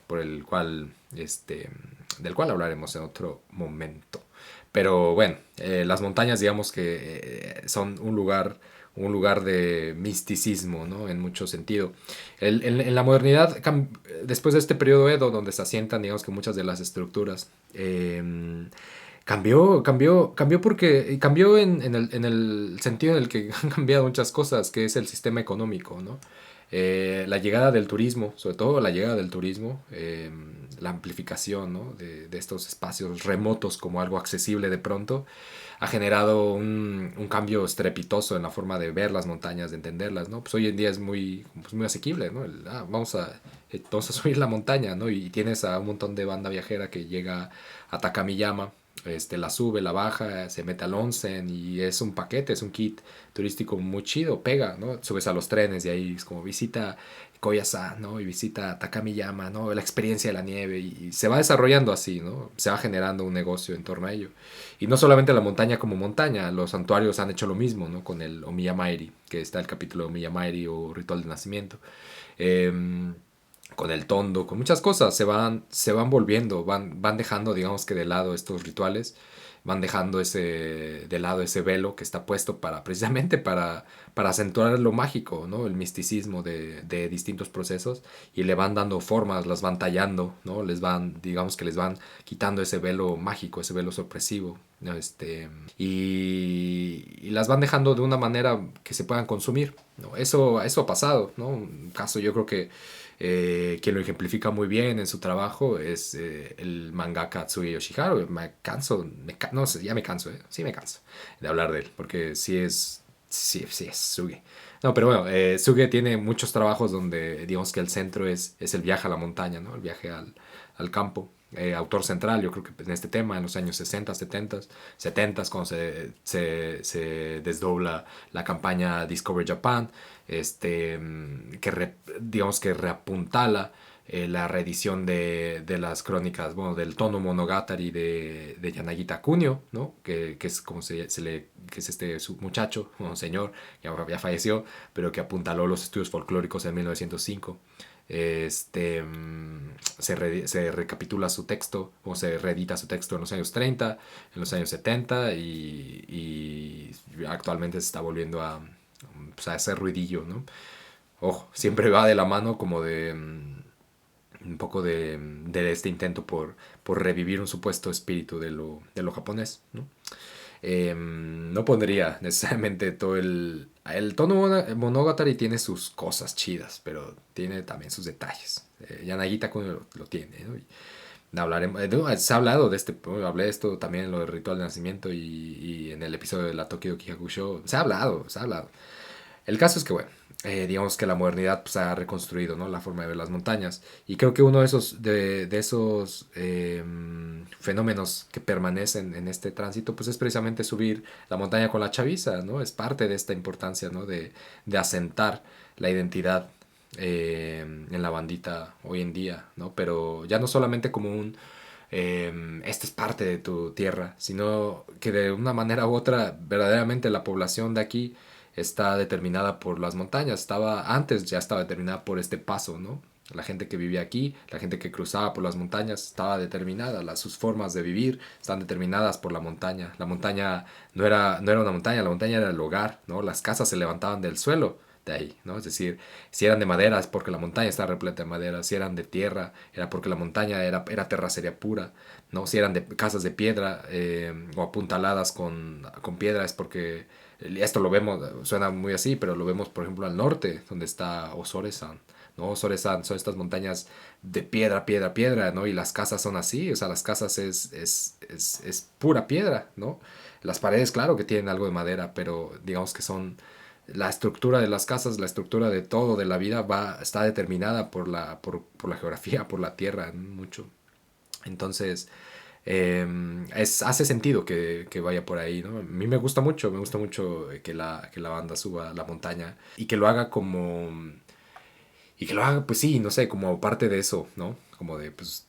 por el cual, del cual hablaremos en otro momento. Pero bueno, las montañas, digamos que son un lugar de misticismo, ¿no? En mucho sentido. En la modernidad, después de este periodo Edo, donde se asientan, digamos que muchas de las estructuras, cambió porque cambió en el sentido en el que han cambiado muchas cosas, que es el sistema económico, ¿no? La llegada del turismo, sobre todo la llegada del turismo, la amplificación, ¿no? de estos espacios remotos como algo accesible de pronto, ha generado un cambio estrepitoso en la forma de ver las montañas, de entenderlas, ¿no? Pues hoy en día es pues muy asequible, ¿no? Vamos a subir la montaña, ¿no? Y tienes a un montón de banda viajera que llega a Takamiyama, la sube, la baja, se mete al onsen y es un paquete, es un kit turístico muy chido, pega, ¿no? Subes a los trenes y ahí es como visita Koyasan, ¿no? Y visita Takamiyama, ¿no? La experiencia de la nieve y se va desarrollando así, ¿no? Se va generando un negocio en torno a ello. Y no solamente la montaña como montaña, los santuarios han hecho lo mismo, ¿no? Con el Omiyamairi, que está el capítulo de Omiyamairi o Ritual de Nacimiento. Con el tondo, con muchas cosas, se van volviendo, van dejando, digamos que de lado estos rituales, van dejando de lado ese velo que está puesto precisamente para acentuar lo mágico, ¿no? El misticismo de distintos procesos, y le van dando formas, las van tallando, ¿no? Digamos que les van quitando ese velo mágico, ese velo sorpresivo, ¿no? Y las van dejando de una manera que se puedan consumir, ¿no? Eso ha pasado, ¿no? Un caso yo creo que quien lo ejemplifica muy bien en su trabajo es el mangaka Atsugi Yoshihiro. No sé, ya me canso, sí me canso de hablar de él, porque sí es Suge. No, pero bueno, Suge tiene muchos trabajos donde digamos que el centro es el viaje a la montaña, ¿no? El viaje al campo. Autor central, yo creo que en este tema, en los años 60, 70, 70 cuando se desdobla la campaña Discover Japan, digamos que reapuntala la reedición de las crónicas, bueno, del Tono Monogatari de Yanagita Kunio, ¿no? Que es como que es su muchacho, un señor, ya falleció, pero que apuntaló los estudios folclóricos en 1905. Se recapitula su texto o se reedita su texto en los años 30, en los años 70 y actualmente se está volviendo pues, a hacer ruidillo, ¿no? Ojo, siempre va de la mano como de un poco de este intento por revivir un supuesto espíritu de lo japonés, ¿no? No pondría necesariamente todo el tono Monogatari tiene sus cosas chidas, pero tiene también sus detalles. Yanagita Kuno lo tiene, ¿no? Se ha hablado de hablé de esto también en lo del ritual de nacimiento y en el episodio de la Tokidoki Hakusho. Se ha hablado. El caso es que, bueno, digamos que la modernidad pues, ha reconstruido, ¿no? La forma de ver las montañas. Y creo que uno de esos fenómenos que permanecen en este tránsito, pues es precisamente subir la montaña con la chaviza, ¿no? Es parte de esta importancia, ¿no? De asentar la identidad en la bandita hoy en día, ¿no? Pero ya no solamente como esta es parte de tu tierra, sino que de una manera u otra, verdaderamente la población de aquí está determinada por las montañas. Antes ya estaba determinada por este paso, ¿no? La gente que vivía aquí, la gente que cruzaba por las montañas estaba determinada, sus formas de vivir están determinadas por la montaña. La montaña no era una montaña, la montaña era el hogar, ¿no? Las casas se levantaban del suelo de ahí, ¿no? Es decir, si eran de madera es porque la montaña estaba repleta de madera, si eran de tierra era porque la montaña era terracería pura, ¿no? Si eran de casas de piedra o apuntaladas con piedra es porque esto lo vemos, suena muy así, pero lo vemos por ejemplo al norte, donde está Osoresan, ¿no? Osoresan son estas montañas de piedra, piedra, piedra, ¿no? Y las casas son así, o sea, las casas es pura piedra, ¿no? Las paredes, claro que tienen algo de madera, pero digamos que son la estructura de las casas, la estructura de todo, de la vida, está determinada por la geografía, por la tierra, mucho. Entonces, hace sentido que vaya por ahí, ¿no? A mí me gusta mucho que la banda suba la montaña y que lo haga y que lo haga, pues sí, no sé, como parte de eso, ¿no? Como de, pues,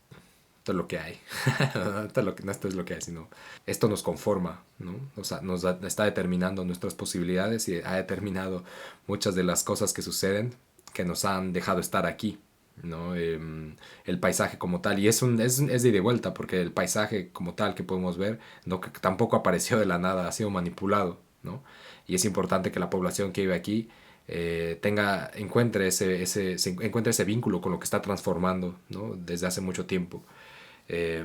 esto es lo que hay. No esto es lo que hay, sino esto nos conforma, ¿no? O sea, está determinando nuestras posibilidades y ha determinado muchas de las cosas que suceden que nos han dejado estar aquí, ¿no? El paisaje como tal, y es de ida y vuelta, porque el paisaje como tal que podemos ver no, que tampoco apareció de la nada, ha sido manipulado, ¿no? Y es importante que la población que vive aquí encuentre ese vínculo con lo que está transformando, ¿no? Desde hace mucho tiempo. Eh,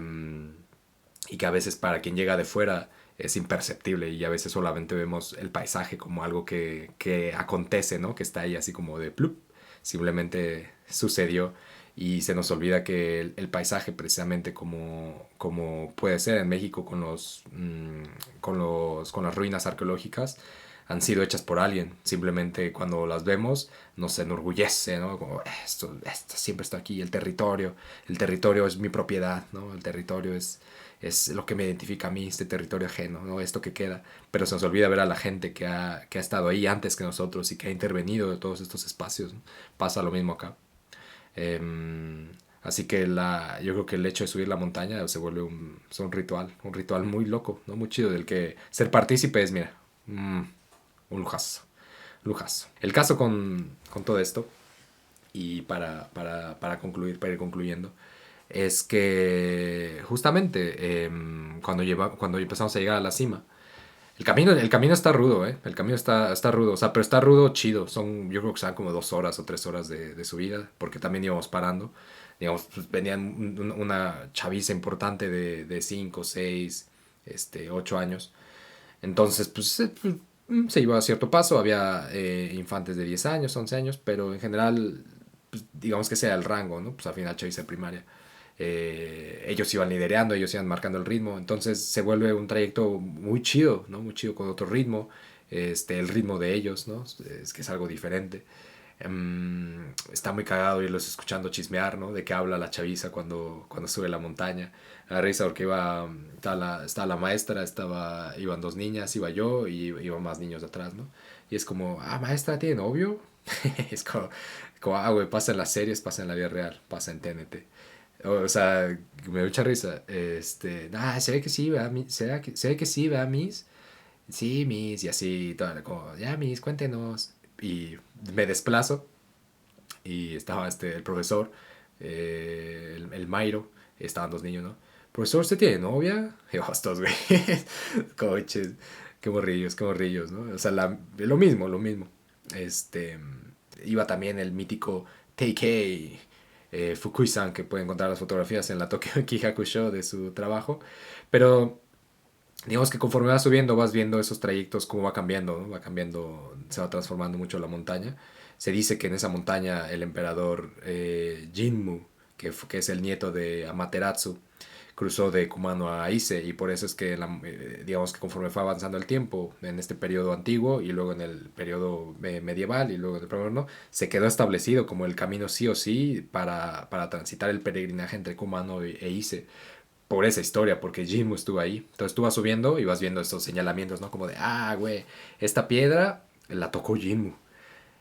y que a veces para quien llega de fuera es imperceptible y a veces solamente vemos el paisaje como algo que acontece, ¿no? Que está ahí así como de plup, simplemente sucedió y se nos olvida que el paisaje precisamente como puede ser en México con las ruinas arqueológicas han sido hechas por alguien. Simplemente cuando las vemos nos enorgullece, ¿no? Como esto siempre está aquí, el territorio es mi propiedad, ¿no? El territorio es lo que me identifica a mí, este territorio ajeno, ¿no? Esto que queda. Pero se nos olvida ver a la gente que ha estado ahí antes que nosotros y que ha intervenido en todos estos espacios, ¿no? Pasa lo mismo acá. Así que yo creo que el hecho de subir la montaña se vuelve un ritual muy loco, ¿no? Muy chido, del que ser partícipe es, mira, un lujazo, lujazo. El caso con todo esto, y para concluir, para ir concluyendo, es que justamente cuando empezamos a llegar a la cima, el camino está rudo, ¿eh? El camino está rudo, o sea, pero está rudo chido. Yo creo que serán como 2 horas o 3 horas de subida, porque también íbamos parando. Digamos, pues venían una chaviza importante de 5 6 8 años. Entonces, pues se iba a cierto paso. Había infantes de 10 años, 11 años, pero en general, pues, digamos que sea el rango, ¿no? Pues al final chaviza primaria. Ellos iban liderando, ellos iban marcando el ritmo, entonces se vuelve un trayecto muy chido, ¿no? Muy chido con otro ritmo, el ritmo de ellos, ¿no? Es que es algo diferente. Está muy cagado irlos escuchando chismear, ¿no? De qué habla la chaviza cuando sube la montaña. A risa porque estaba la maestra, iban 2 niñas, iba yo y iban más niños atrás, ¿no? Y es como, maestra, ¿tiene novio? Es como güey, pasa en las series, pasa en la vida real, pasa en TNT. O sea, me da mucha risa. Se ve que sí, ¿verdad? Se ve que sí, ¿verdad, Miss? Sí, Miss, y así, todo, como, ya, Miss, cuéntenos. Y me desplazo y estaba el profesor, el Mairo, estaban 2 niños, ¿no? Profesor, ¿usted tiene novia? Y yo, estos güey, coches, qué morrillos, ¿no? O sea, lo mismo, lo mismo. Este, iba también el mítico TK, Fukui-san, que puede encontrar las fotografías en la Tokyo Kihaku Show de su trabajo, pero digamos que conforme vas subiendo vas viendo esos trayectos cómo va cambiando, ¿no? Va cambiando, se va transformando mucho la montaña. Se dice que en esa montaña el emperador Jinmu, que es el nieto de Amaterasu, cruzó de Kumano a Ise, y por eso es que digamos que conforme fue avanzando el tiempo en este periodo antiguo y luego en el periodo medieval y luego en el moderno, se quedó establecido como el camino sí o sí para transitar el peregrinaje entre Kumano e Ise por esa historia, porque Jinmu estuvo ahí. Entonces tú vas subiendo y vas viendo estos señalamientos, ¿no? Como de, güey, esta piedra la tocó Jinmu.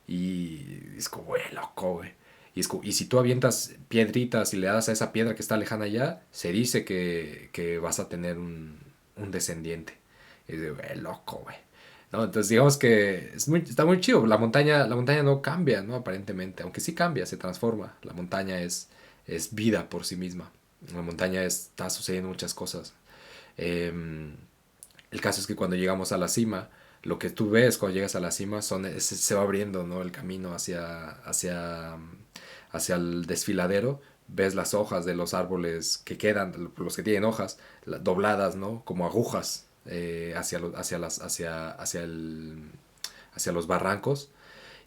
Y es como, güey, loco, güey. Y si tú avientas piedritas y le das a esa piedra que está lejana allá, se dice que vas a tener un descendiente. Y de, güey, loco, güey. ¿No? Entonces digamos que está muy chido. La montaña no cambia, ¿no? Aparentemente. Aunque sí cambia, se transforma. La montaña es vida por sí misma. En la montaña está sucediendo muchas cosas. Em, el caso es que cuando llegamos a la cima, lo que tú ves cuando llegas a la cima se va abriendo, ¿no? El camino hacia el desfiladero. Ves las hojas de los árboles que quedan, los que tienen hojas, dobladas, ¿no? Como agujas hacia los barrancos.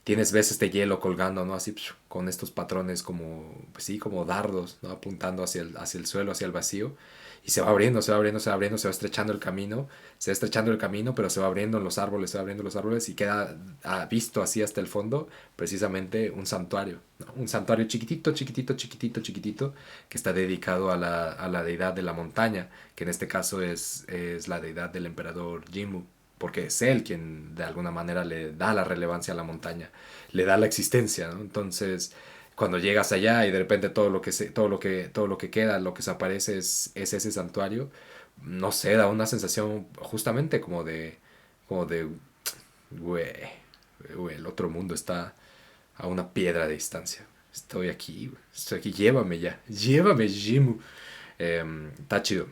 Ves este hielo colgando, ¿no? Así con estos patrones como, pues sí, como dardos, ¿no? Apuntando hacia el suelo, hacia el vacío. Y se va abriendo, se va abriendo, se va abriendo, se va estrechando el camino, se va estrechando el camino, pero se va abriendo los árboles, se va abriendo los árboles y queda visto así hasta el fondo, precisamente un santuario, ¿no? Un santuario chiquitito, chiquitito, chiquitito, chiquitito, que está dedicado a la deidad de la montaña, que en este caso es la deidad del emperador Jimmu, porque es él quien de alguna manera le da la relevancia a la montaña, le da la existencia, ¿no? Entonces, cuando llegas allá y de repente todo lo que queda, lo que se aparece es ese santuario, no sé, da una sensación justamente como de, güey, güey, el otro mundo está a una piedra de distancia. Estoy aquí, llévame ya, llévame, Jimu. Está chido.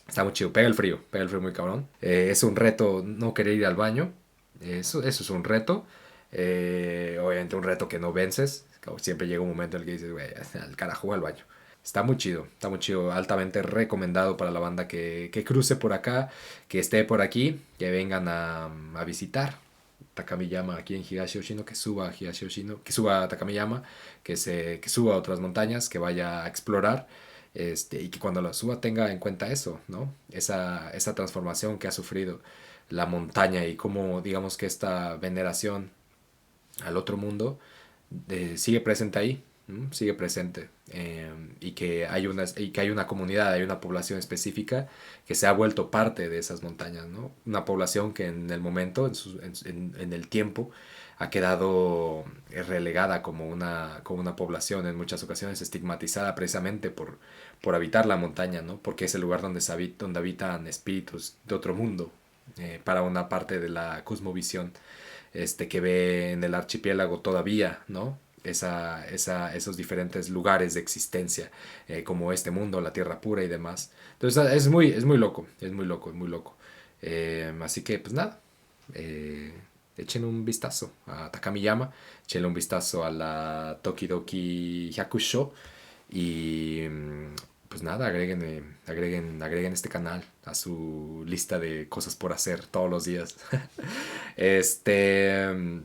Está muy chido, pega el frío muy cabrón. Es un reto no querer ir al baño. Eso es un reto. Obviamente un reto que no vences. Como siempre llega un momento en el que dices, güey, al carajo al baño. Está muy chido, altamente recomendado para la banda que cruce por acá, que esté por aquí, que vengan a visitar Takamiyama aquí en Higashi Oshino, que suba a Higashi Oshino, que suba a Takamiyama, que suba a otras montañas, que vaya a explorar, y que cuando lo suba tenga en cuenta eso, ¿no? Esa transformación que ha sufrido la montaña y cómo digamos que esta veneración al otro mundo sigue presente ahí, ¿no? Sigue presente, y que hay una comunidad, hay una población específica que se ha vuelto parte de esas montañas, ¿no? Una población que en el momento, en el tiempo, ha quedado relegada como una población en muchas ocasiones estigmatizada precisamente por habitar la montaña, ¿no? Porque es el lugar donde habitan espíritus de otro mundo, para una parte de la cosmovisión que ve en el archipiélago todavía, ¿no? Esos diferentes lugares de existencia, como este mundo, la tierra pura y demás. Entonces es muy loco, es muy loco, es muy loco. Así que, pues nada, eh, echen un vistazo a Takamiyama, echen un vistazo a la Tokidoki Hyakusho y pues nada, agreguen este canal a su lista de cosas por hacer todos los días. Este,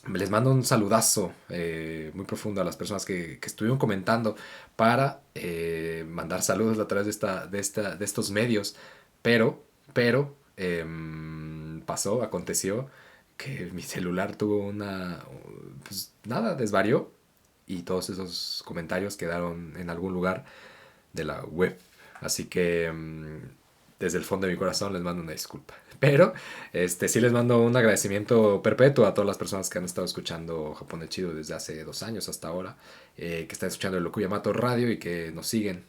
Les mando un saludazo muy profundo a las personas que estuvieron comentando para mandar saludos a través de estos medios. Pero aconteció que mi celular tuvo pues nada, desvarió y todos esos comentarios quedaron en algún lugar de la web. Así que desde el fondo de mi corazón les mando una disculpa. Pero sí les mando un agradecimiento perpetuo a todas las personas que han estado escuchando Japonés Chido desde hace 2 años hasta ahora, que están escuchando el Lokuyamato Radio y que nos siguen.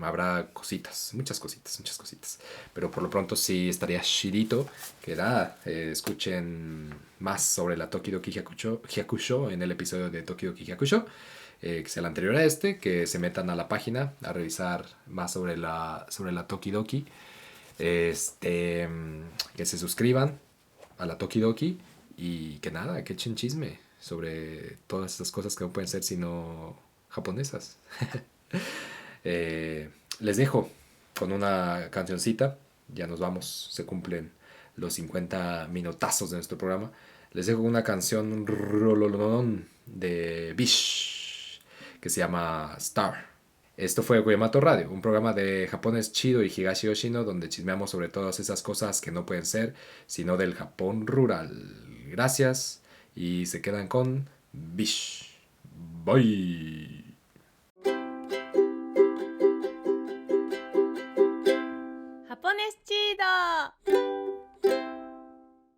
Habrá cositas, muchas cositas, muchas cositas. Pero por lo pronto sí estaría chidito que nada, escuchen más sobre la Tokidoki Hyakusho en el episodio de Tokidoki Hyakusho, que sea el anterior a que se metan a la página a revisar más sobre la Tokidoki, que se suscriban a la Tokidoki y que nada, que echen chisme sobre todas estas cosas que no pueden ser sino japonesas. Les dejo con una cancioncita, ya nos vamos, se cumplen los 50 minutazos de nuestro programa. Les dejo una canción rololón de Bish que se llama Star. Esto fue Oyamato Radio, un programa de japonés chido y Higashi Yoshino donde chismeamos sobre todas esas cosas que no pueden ser, sino del Japón rural. Gracias y se quedan con Bish. Bye.